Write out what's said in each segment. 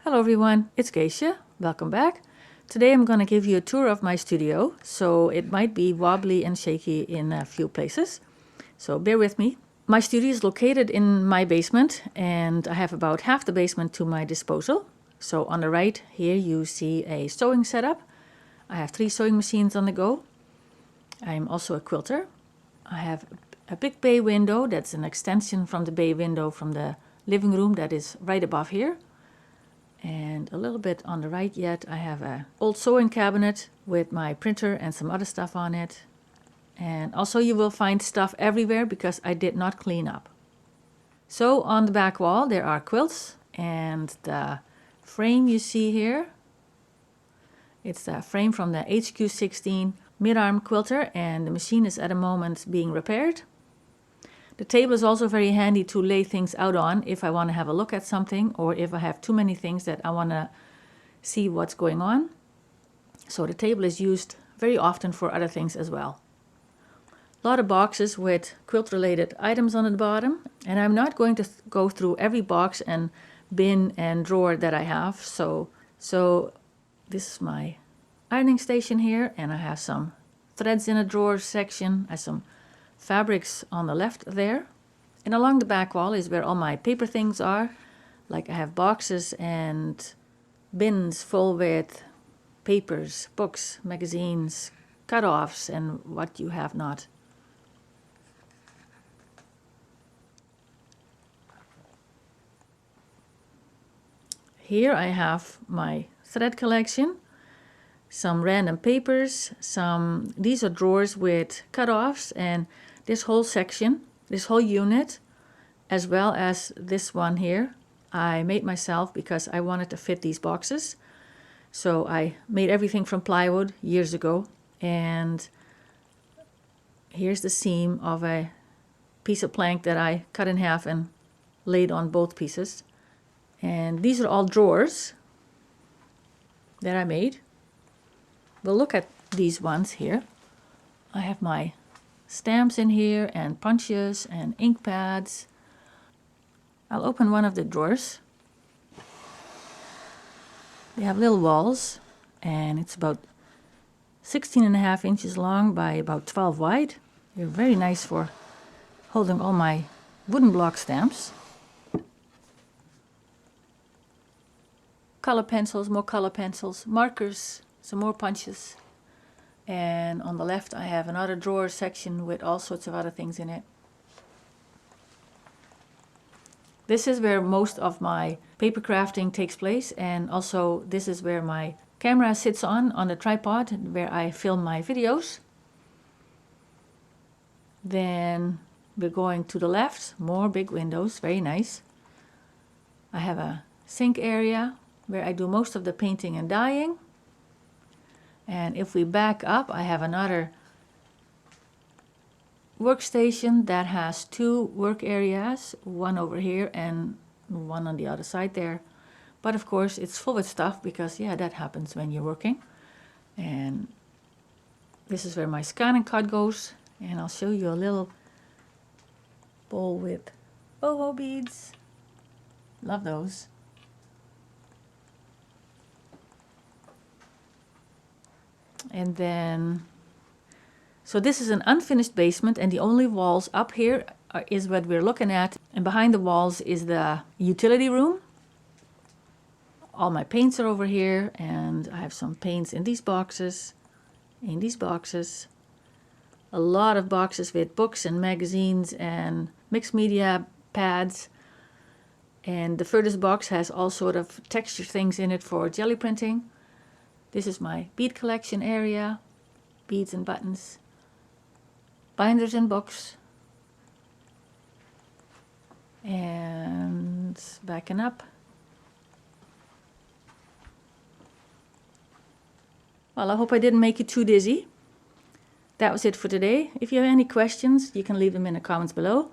Hello everyone, it's Geisha. Welcome back. Today I'm going to give you a tour of my studio, so it might be wobbly and shaky in a few places, so bear with me. My studio is located in my basement and I have about half the basement to my disposal. So on the right here you see a sewing setup. I have 3 sewing machines on the go. I'm also a quilter. I have a big bay window that's an extension from the bay window from the living room that is right above here. And a little bit on the right yet, I have an old sewing cabinet with my printer and some other stuff on it. And also you will find stuff everywhere because I did not clean up. So on the back wall there are quilts, and the frame you see here, it's the frame from the HQ16 mid-arm quilter, and the machine is at the moment being repaired. The table is also very handy to lay things out on if I want to have a look at something, or if I have too many things that I want to see what's going on. So the table is used very often for other things as well. A lot of boxes with quilt related items on the bottom, and I'm not going to go through every box and bin and drawer that I have. So this is my ironing station here, and I have some threads in a drawer section. I have some fabrics on the left there, and along the back wall is where all my paper things are. Like I have boxes and bins full with papers, books, magazines, cut-offs, and what you have not. Here I have my thread collection, some random papers, these are drawers with cut-offs, and this whole section, this whole unit, as well as this one here, I made myself because I wanted to fit these boxes. So I made everything from plywood years ago, and here's the seam of a piece of plank that I cut in half and laid on both pieces. And these are all drawers that I made. We'll look at these ones here. I have my stamps in here, and punches and ink pads. I'll open one of the drawers. They have little walls, and it's about 16.5 inches long by about 12 wide. They're very nice for holding all my wooden block stamps. Color pencils, more color pencils, markers, some more punches. And on the left I have another drawer section with all sorts of other things in it. This is where most of my paper crafting takes place, and also this is where my camera sits on the tripod where I film my videos. Then we're going to the left, more big windows, very nice. I have a sink area where I do most of the painting and dyeing. And if we back up, I have another workstation that has 2 work areas, one over here and one on the other side there. But of course it's full with stuff because, yeah, that happens when you're working. And this is where my scanning card goes, and I'll show you a little bowl with boho beads. Love those. And then, so this is an unfinished basement, and the only walls up here is what we're looking at, and behind the walls is the utility room. All my paints are over here, and I have some paints in these boxes, a lot of boxes with books and magazines and mixed media pads, and the furthest box has all sort of texture things in it for jelly printing. This is my bead collection area, beads and buttons, binders and books. And backing up. Well, I hope I didn't make you too dizzy. That was it for today. If you have any questions, you can leave them in the comments below.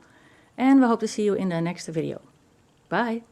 And we hope to see you in the next video. Bye.